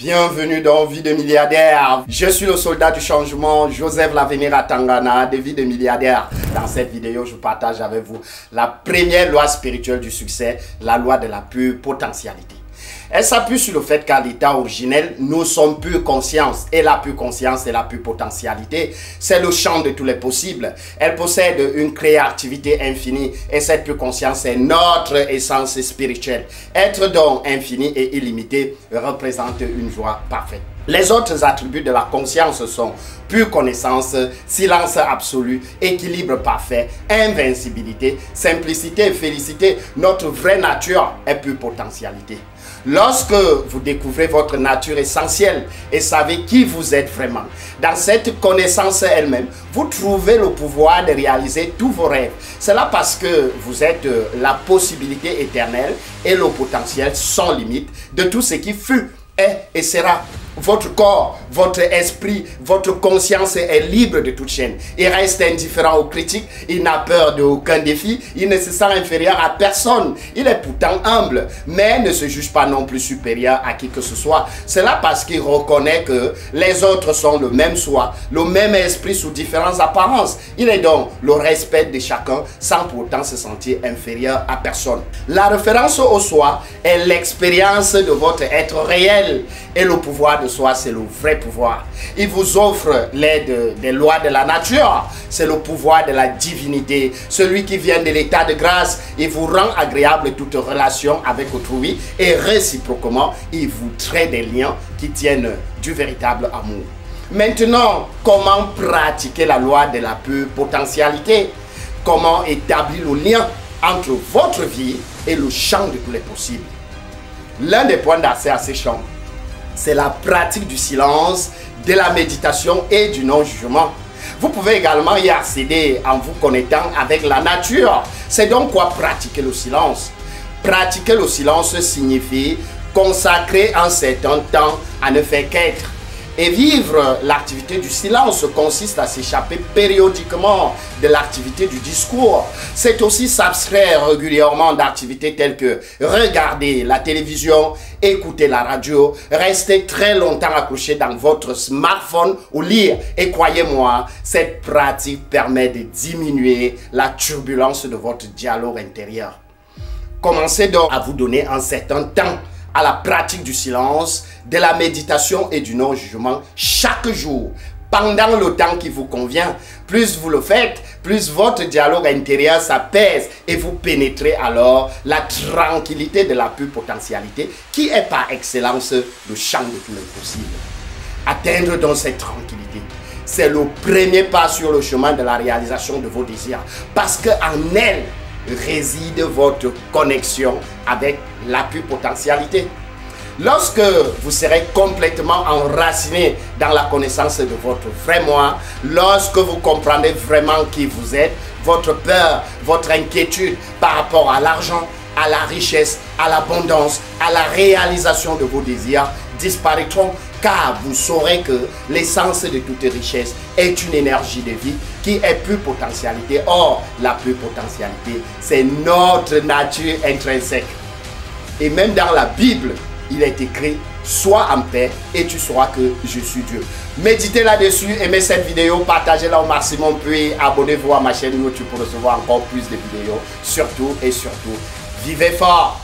Bienvenue dans Vie de milliardaire. Je suis le soldat du changement, Joseph Lavenir Atangana de Vie de milliardaire. Dans cette vidéo, je partage avec vous la première loi spirituelle du succès, la loi de la pure potentialité. Elle s'appuie sur le fait qu'à l'état originel, nous sommes pure conscience. Et la pure conscience et la pure potentialité, c'est le champ de tous les possibles. Elle possède une créativité infinie. Et cette pure conscience est notre essence spirituelle. Être donc infini et illimité représente une joie parfaite. Les autres attributs de la conscience sont pure connaissance, silence absolu, équilibre parfait, invincibilité, simplicité et félicité. Notre vraie nature est pure potentialité. Lorsque vous découvrez votre nature essentielle et savez qui vous êtes vraiment, dans cette connaissance elle-même, vous trouvez le pouvoir de réaliser tous vos rêves. C'est là parce que vous êtes la possibilité éternelle et le potentiel sans limite de tout ce qui fut, est et sera. Votre corps, votre esprit, votre conscience est libre de toute chaîne. Il reste indifférent aux critiques, il n'a peur d'aucun défi, il ne se sent inférieur à personne. Il est pourtant humble, mais ne se juge pas non plus supérieur à qui que ce soit. C'est là parce qu'il reconnaît que les autres sont le même soi, le même esprit sous différentes apparences. Il est donc le respect de chacun sans pourtant se sentir inférieur à personne. La référence au soi est l'expérience de votre être réel et le pouvoir de soi, c'est le vrai pouvoir. Il vous offre l'aide des lois de la nature. C'est le pouvoir de la divinité. Celui qui vient de l'état de grâce, il vous rend agréable toute relation avec autrui et réciproquement, il vous crée des liens qui tiennent du véritable amour. Maintenant, comment pratiquer la loi de la pure potentialité? Comment établir le lien entre votre vie et le champ de tous les possibles? L'un des points d'accès à ces champs, c'est la pratique du silence, de la méditation et du non-jugement. Vous pouvez également y accéder en vous connectant avec la nature. C'est donc quoi pratiquer le silence? Pratiquer le silence signifie consacrer un certain temps à ne faire qu'être. Et vivre l'activité du silence consiste à s'échapper périodiquement de l'activité du discours. C'est aussi s'abstraire régulièrement d'activités telles que regarder la télévision, écouter la radio, rester très longtemps accroché dans votre smartphone ou lire. Et croyez-moi, cette pratique permet de diminuer la turbulence de votre dialogue intérieur. Commencez donc à vous donner un certain temps à la pratique du silence, de la méditation et du non-jugement chaque jour, pendant le temps qui vous convient. Plus vous le faites, plus votre dialogue intérieur s'apaise et vous pénétrez alors la tranquillité de la pure potentialité qui est par excellence le champ de tous les possibles. Atteindre donc cette tranquillité, c'est le premier pas sur le chemin de la réalisation de vos désirs, parce qu'en elle réside votre connexion avec la pure potentialité. Lorsque vous serez complètement enraciné dans la connaissance de votre vrai moi, lorsque vous comprendrez vraiment qui vous êtes, votre peur, votre inquiétude par rapport à l'argent, à la richesse, à l'abondance, à la réalisation de vos désirs disparaîtront, car vous saurez que l'essence de toute richesse est une énergie de vie qui est pure potentialité. Or, la pure potentialité, c'est notre nature intrinsèque. Et même dans la Bible, il est écrit « Sois en paix et tu sauras que je suis Dieu ». Méditez là-dessus, aimez cette vidéo, partagez-la au maximum, puis abonnez-vous à ma chaîne YouTube pour recevoir encore plus de vidéos. Surtout et surtout, vivez fort!